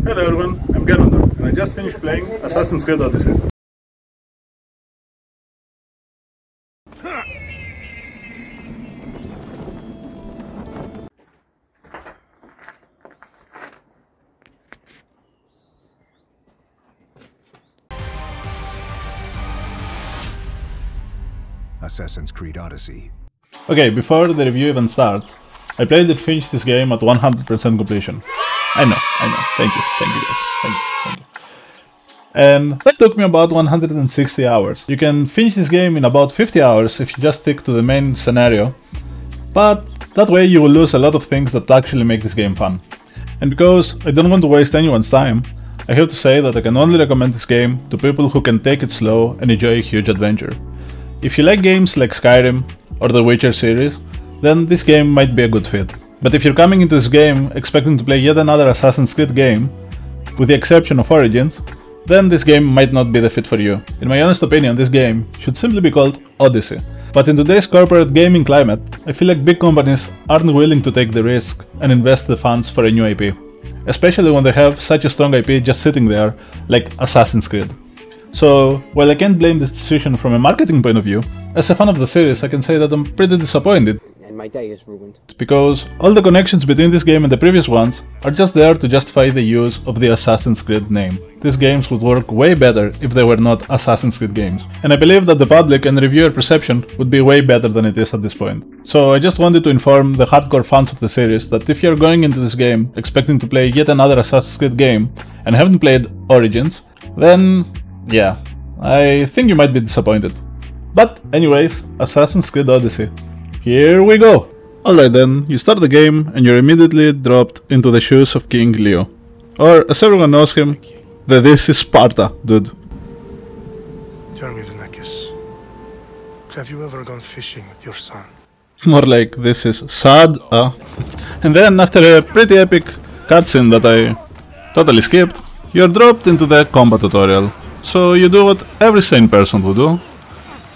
Hello everyone, I'm Ganondorf, and I just finished playing Assassin's Creed Odyssey. Assassin's Creed Odyssey. Okay, before the review even starts, I played and finished this game at 100% completion. I know. Thank you guys. Thank you. And that took me about 160 hours. You can finish this game in about 50 hours if you just stick to the main scenario, but that way you will lose a lot of things that actually make this game fun. And because I don't want to waste anyone's time, I have to say that I can only recommend this game to people who can take it slow and enjoy a huge adventure. If you like games like Skyrim or the Witcher series, then this game might be a good fit. But if you're coming into this game expecting to play yet another Assassin's Creed game, with the exception of Origins, then this game might not be the fit for you. In my honest opinion, this game should simply be called Odyssey. But in today's corporate gaming climate, I feel like big companies aren't willing to take the risk and invest the funds for a new IP. Especially when they have such a strong IP just sitting there, like Assassin's Creed. So, while I can't blame this decision from a marketing point of view, as a fan of the series I can say that I'm pretty disappointed. And my day is ruined. Because all the connections between this game and the previous ones are just there to justify the use of the Assassin's Creed name. These games would work way better if they were not Assassin's Creed games. And I believe that the public and reviewer perception would be way better than it is at this point. So I just wanted to inform the hardcore fans of the series that if you're going into this game expecting to play yet another Assassin's Creed game and haven't played Origins, then yeah, I think you might be disappointed. But anyways, Assassin's Creed Odyssey. Here we go! Alright then, you start the game and you're immediately dropped into the shoes of King Leo. Or, as everyone knows him, this is Sparta, dude. Tell me, Vnekis, have you ever gone fishing with your son? More like, this is sad. And then, after a pretty epic cutscene that I totally skipped, you're dropped into the combat tutorial. So you do what every sane person would do,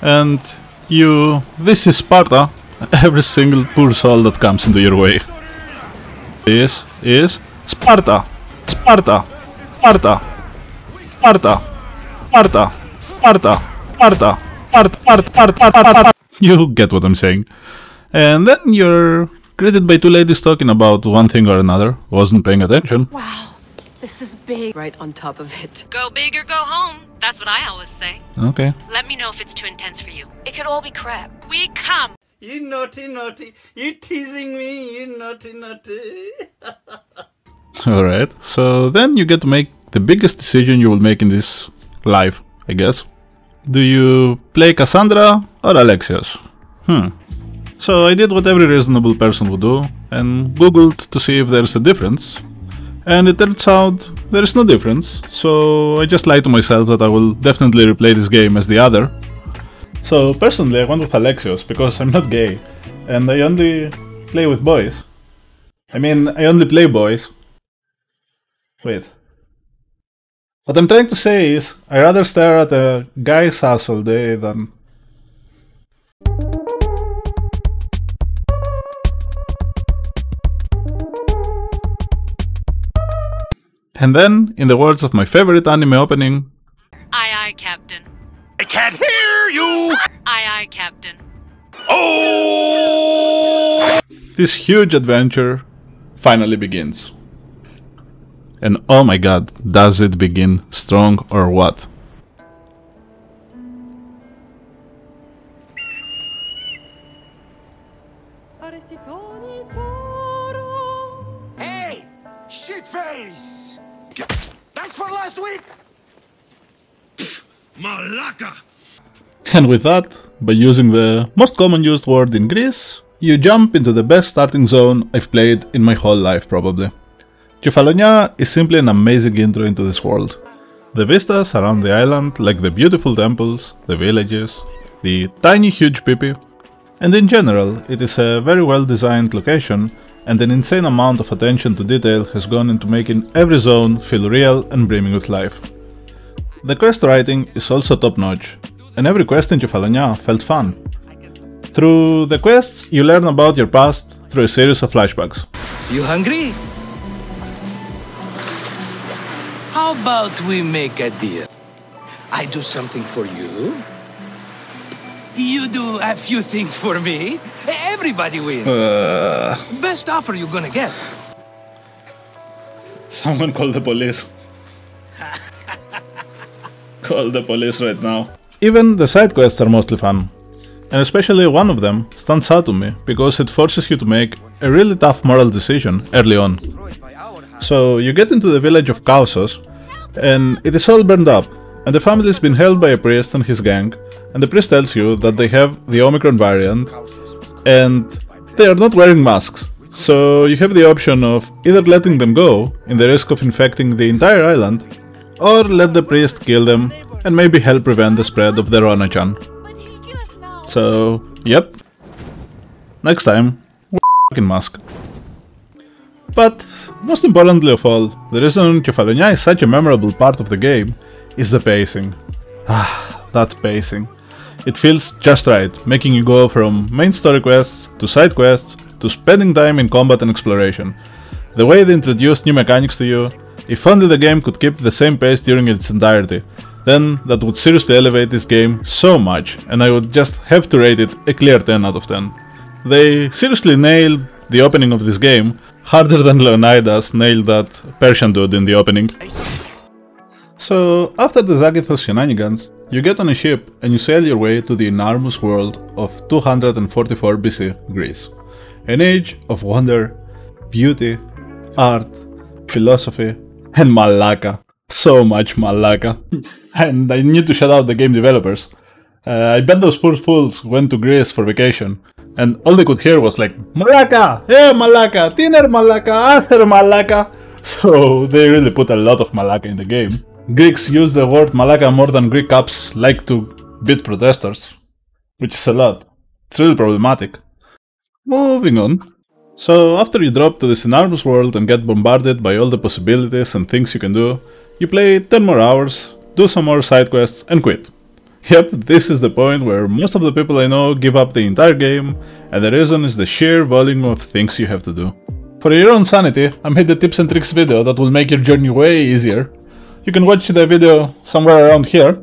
and this is Sparta, every single poor soul that comes into your way. This is Sparta, Sparta, Sparta, Sparta, Sparta, Sparta, Sparta, Sparta. You get what I'm saying. And then you're greeted by two ladies talking about one thing or another, wasn't paying attention. Wow. This is big. Right on top of it. Go big or go home. That's what I always say. Okay. Let me know if it's too intense for you. It could all be crap. We come. You naughty. You teasing me, you naughty. Alright, so then you get to make the biggest decision you will make in this life, I guess. Do you play Cassandra or Alexios? So I did what every reasonable person would do and googled to see if there's a difference. And it turns out there is no difference, so I just lied to myself that I will definitely replay this game as the other. So personally I went with Alexios because I'm not gay, and I only play with boys. I mean, I only play boys. Wait. What I'm trying to say is, I rather stare at a guy's ass all day than... And then, in the words of my favorite anime opening... Aye, Captain. I can't hear you! Aye, Captain. Oh! This huge adventure finally begins. And oh my god, does it begin strong or what? Hey! Shitface! That's for last week! Malaka! And with that, by using the most common used word in Greece, you jump into the best starting zone I've played in my whole life probably. Kefalonia is simply an amazing intro into this world. The vistas around the island, like the beautiful temples, the villages, the tiny huge pipi, and in general it is a very well designed location, and an insane amount of attention to detail has gone into making every zone feel real and brimming with life. The quest writing is also top notch, and every quest in Kefalonia felt fun. Through the quests, you learn about your past through a series of flashbacks. You hungry? How about we make a deal? I do something for you. You do a few things for me. Everybody wins. Best offer you're gonna get. Someone call the police. Call the police right now. Even the side quests are mostly fun. And especially one of them stands out to me because it forces you to make a really tough moral decision early on. So you get into the village of Kausos and it is all burned up, and the family has been held by a priest and his gang, and the priest tells you that they have the Omicron variant and they are not wearing masks. So you have the option of either letting them go in the risk of infecting the entire island, or let the priest kill them and maybe help prevent the spread of the Rona-chan. So, yep. Next time, wear a f***ing mask. But, most importantly of all, the reason Kefalonia is such a memorable part of the game is the pacing. Ah, that pacing. It feels just right, making you go from main story quests to side quests to spending time in combat and exploration. The way they introduced new mechanics to you, if only the game could keep the same pace during its entirety, then that would seriously elevate this game so much, and I would just have to rate it a clear 10 out of 10. They seriously nailed the opening of this game, harder than Leonidas nailed that Persian dude in the opening. So, after the Zagithos shenanigans, you get on a ship and you sail your way to the enormous world of 244 BC Greece. An age of wonder, beauty, art, philosophy, and malaka. So much malaka. And I need to shout out the game developers. I bet those poor fools went to Greece for vacation, and all they could hear was like, Malaka! Hey Malaka! Tiner Malaka! Aser Malaka! So they really put a lot of malaka in the game. Greeks use the word malaka more than Greek cops like to beat protesters, which is a lot. It's really problematic. Moving on. So after you drop to this enormous world and get bombarded by all the possibilities and things you can do, you play 10 more hours, do some more side quests and quit. Yep, this is the point where most of the people I know give up the entire game, and the reason is the sheer volume of things you have to do. For your own sanity, I made a tips and tricks video that will make your journey way easier. You can watch the video somewhere around here,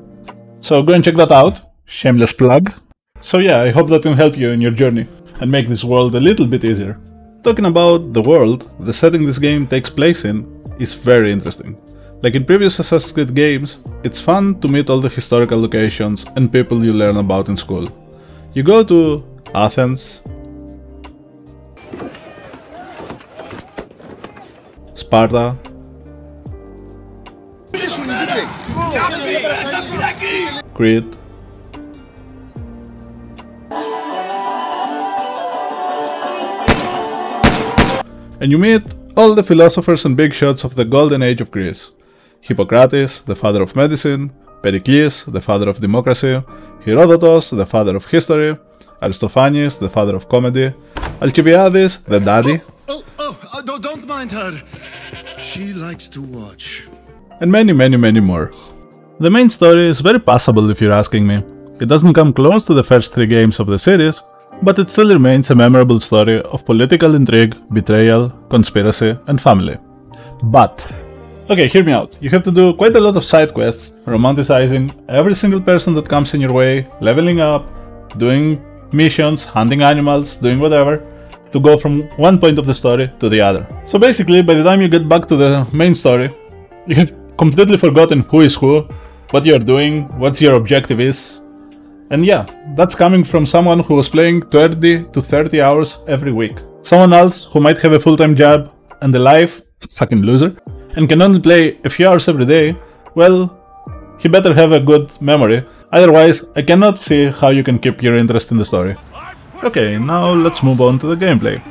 so go and check that out. Shameless plug. So yeah, I hope that can help you in your journey and make this world a little bit easier. Talking about the world, the setting this game takes place in is very interesting. Like in previous Assassin's Creed games, it's fun to meet all the historical locations and people you learn about in school. You go to Athens, Sparta, Crete, and you meet all the philosophers and big shots of the golden age of Greece. Hippocrates, the father of medicine, Pericles, the father of democracy, Herodotus, the father of history, Aristophanes, the father of comedy, Alcibiades, the daddy, Don't mind her. She likes to watch. and many more. The main story is very passable if you're asking me. It doesn't come close to the first 3 games of the series, but it still remains a memorable story of political intrigue, betrayal, conspiracy, and family. But, okay, hear me out. You have to do quite a lot of side quests, romanticizing every single person that comes in your way, leveling up, doing missions, hunting animals, doing whatever, to go from one point of the story to the other. So basically, by the time you get back to the main story, you have completely forgotten who is who, what you're doing, what your objective is. And yeah, that's coming from someone who was playing 20 to 30 hours every week. Someone else who might have a full-time job and a life, fucking loser, and can only play a few hours every day, well, he better have a good memory, otherwise I cannot see how you can keep your interest in the story. Okay, now let's move on to the gameplay.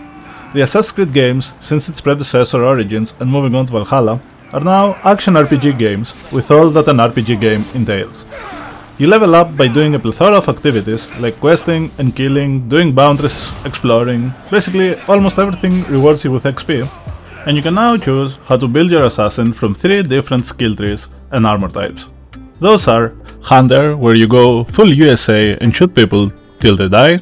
The Assassin's Creed games, since its predecessor Origins and moving on to Valhalla, are now action RPG games with all that an RPG game entails. You level up by doing a plethora of activities like questing and killing, doing boundaries, exploring, basically almost everything rewards you with XP, and you can now choose how to build your assassin from 3 different skill trees and armor types. Those are Hunter, where you go full USA and shoot people till they die,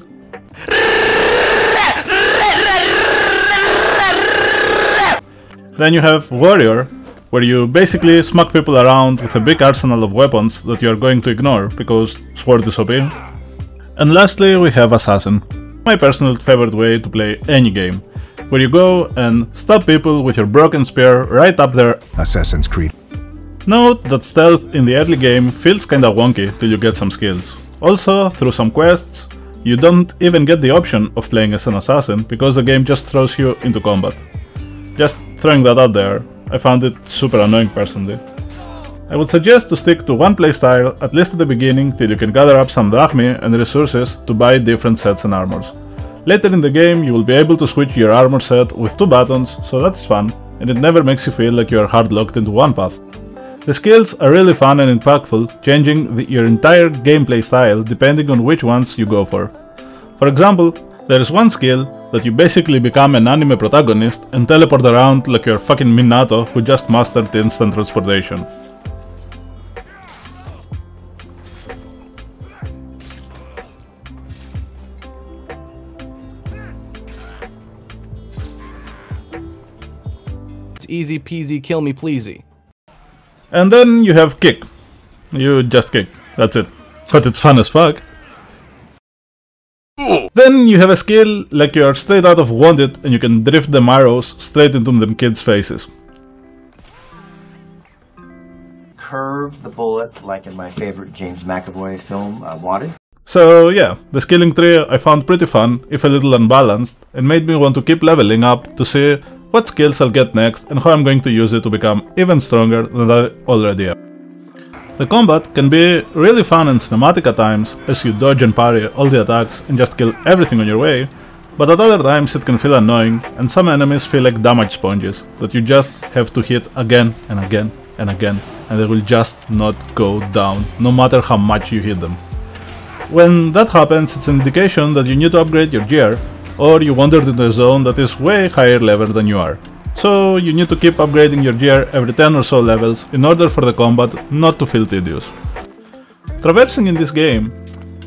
then you have Warrior, where you basically smack people around with a big arsenal of weapons that you are going to ignore, because sword is OP. And lastly, we have Assassin, my personal favorite way to play any game, where you go and stab people with your broken spear right up their Assassin's Creed. Note that stealth in the early game feels kinda wonky till you get some skills. Also, through some quests, you don't even get the option of playing as an assassin because the game just throws you into combat. Just throwing that out there, I found it super annoying personally. I would suggest to stick to one playstyle at least at the beginning till you can gather up some drachmi and resources to buy different sets and armors. Later in the game you will be able to switch your armor set with 2 buttons, so that's fun, and it never makes you feel like you are hard locked into one path. The skills are really fun and impactful, changing your entire gameplay style depending on which ones you go for. For example, there is one skill that you basically become an anime protagonist and teleport around like you're fucking Minato who just mastered instant transportation. It's easy peasy kill me pleasy. And then you have kick. You just kick, that's it. But it's fun as fuck. Then you have a skill like you are straight out of Wanted and you can drift them arrows straight into them kids' faces. Curve the bullet like in my favorite James McAvoy film, Wanted. So yeah, the skilling tree I found pretty fun, if a little unbalanced, and made me want to keep leveling up to see what skills I'll get next and how I'm going to use it to become even stronger than I already am. The combat can be really fun and cinematic at times, as you dodge and parry all the attacks and just kill everything on your way, but at other times it can feel annoying and some enemies feel like damage sponges that you just have to hit again and again and again, and they will just not go down, no matter how much you hit them. When that happens, it's an indication that you need to upgrade your gear, or you wandered into a zone that is way higher level than you are. So you need to keep upgrading your gear every 10 or so levels in order for the combat not to feel tedious. Traversing in this game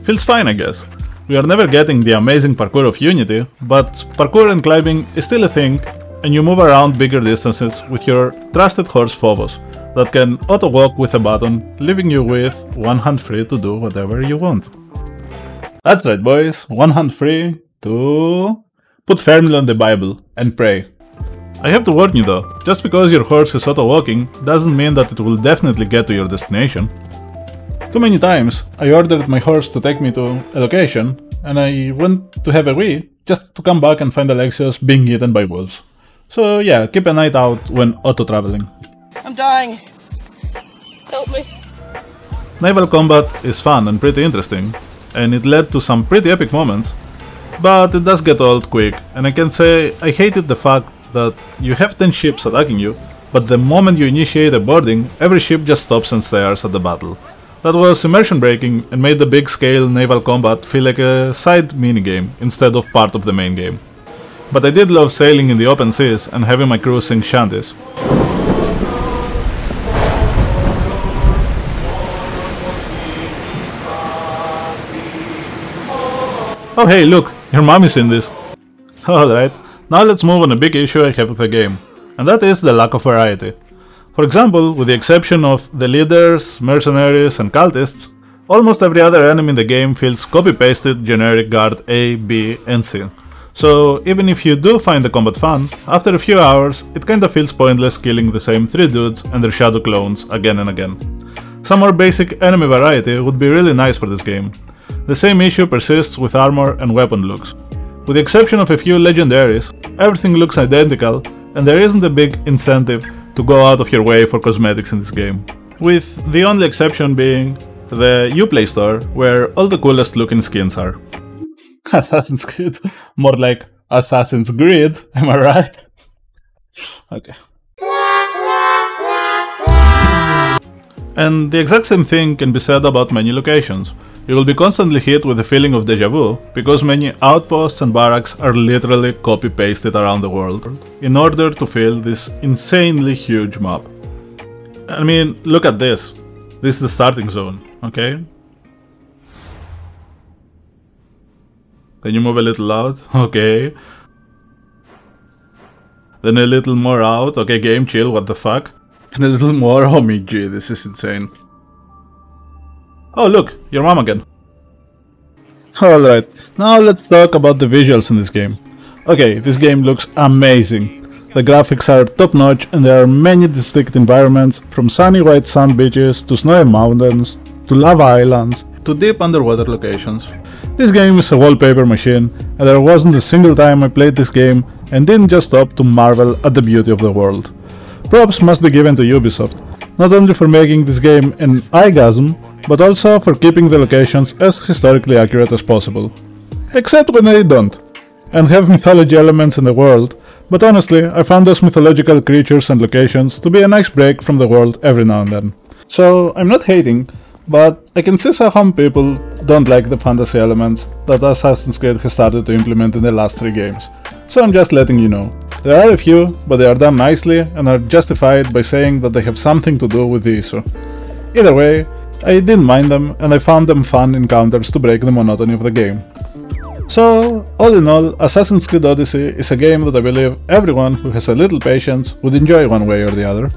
feels fine, I guess. We are never getting the amazing parkour of Unity, but parkour and climbing is still a thing, and you move around bigger distances with your trusted horse Phobos that can auto-walk with a button, leaving you with one hand free to do whatever you want. That's right, boys, one hand free to put firmly on the Bible and pray. I have to warn you though, just because your horse is auto-walking doesn't mean that it will definitely get to your destination. Too many times I ordered my horse to take me to a location and I went to have a wee just to come back and find Alexios being eaten by wolves. So yeah, keep an eye out when auto-traveling. I'm dying. Help me. Naval combat is fun and pretty interesting, and it led to some pretty epic moments, but it does get old quick, and I can say I hated the fact that you have 10 ships attacking you, but the moment you initiate a boarding, every ship just stops and stares at the battle. That was immersion breaking and made the big scale naval combat feel like a side minigame instead of part of the main game. But I did love sailing in the open seas and having my crew sing shanties. Oh hey, look, your mom is in this. Alright, now let's move on a big issue I have with the game, and that is the lack of variety. For example, with the exception of the leaders, mercenaries and cultists, almost every other enemy in the game feels copy-pasted generic guard A, B and C. So even if you do find the combat fun, after a few hours it kinda feels pointless killing the same 3 dudes and their shadow clones again and again. Some more basic enemy variety would be really nice for this game. The same issue persists with armor and weapon looks. With the exception of a few legendaries, everything looks identical and there isn't a big incentive to go out of your way for cosmetics in this game. With the only exception being the Uplay store, where all the coolest looking skins are. Assassin's Creed. More like Assassin's Grid, am I right? Okay. And the exact same thing can be said about many locations. You will be constantly hit with a feeling of déjà vu, because many outposts and barracks are literally copy-pasted around the world, in order to fill this insanely huge map. I mean, look at this. This is the starting zone, okay? Can you move a little out? Okay. Then a little more out. Okay, game, chill, what the fuck? And a little more. Oh me gee, this is insane. Oh look, your mom again. Alright, now let's talk about the visuals in this game. Okay, this game looks amazing. The graphics are top notch and there are many distinct environments, from sunny white sand beaches to snowy mountains to lava islands to deep underwater locations. This game is a wallpaper machine and there wasn't a single time I played this game and didn't just stop to marvel at the beauty of the world. Props must be given to Ubisoft, not only for making this game an eyegasm, but also for keeping the locations as historically accurate as possible. Except when they don't, and have mythology elements in the world, but honestly, I found those mythological creatures and locations to be a nice break from the world every now and then. So, I'm not hating, but I can see some people don't like the fantasy elements that Assassin's Creed has started to implement in the last 3 games. So I'm just letting you know. There are a few, but they are done nicely and are justified by saying that they have something to do with the issue. Either way, I didn't mind them and I found them fun encounters to break the monotony of the game. So, all in all, Assassin's Creed Odyssey is a game that I believe everyone who has a little patience would enjoy one way or the other.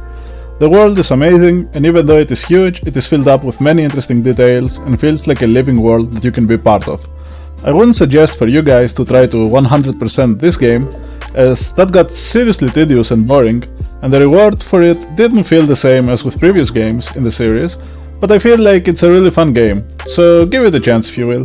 The world is amazing, and even though it is huge, it is filled up with many interesting details and feels like a living world that you can be part of. I wouldn't suggest for you guys to try to 100% this game, as that got seriously tedious and boring, and the reward for it didn't feel the same as with previous games in the series, but I feel like it's a really fun game, so give it a chance if you will.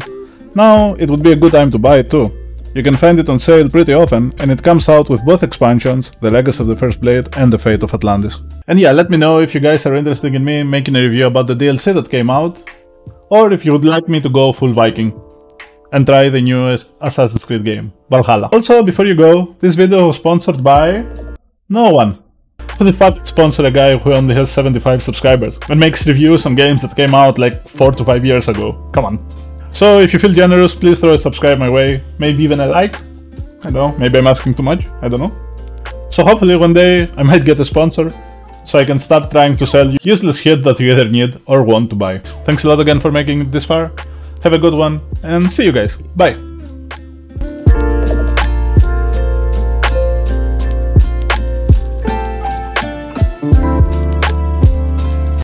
Now, it would be a good time to buy it too. You can find it on sale pretty often, and it comes out with both expansions, The Legacy of the First Blade and The Fate of Atlantis. And yeah, let me know if you guys are interested in me making a review about the DLC that came out, or if you would like me to go full Viking and try the newest Assassin's Creed game, Valhalla. Also, before you go, this video was sponsored by no one. Who the fuck sponsor a guy who only has 75 subscribers and makes reviews on games that came out like 4 to 5 years ago? Come on. So if you feel generous, please throw a subscribe my way, maybe even a like. I don't know, maybe I'm asking too much, I don't know. So hopefully one day I might get a sponsor, so I can start trying to sell useless shit that you either need or want to buy. Thanks a lot again for making it this far, have a good one, and see you guys, bye!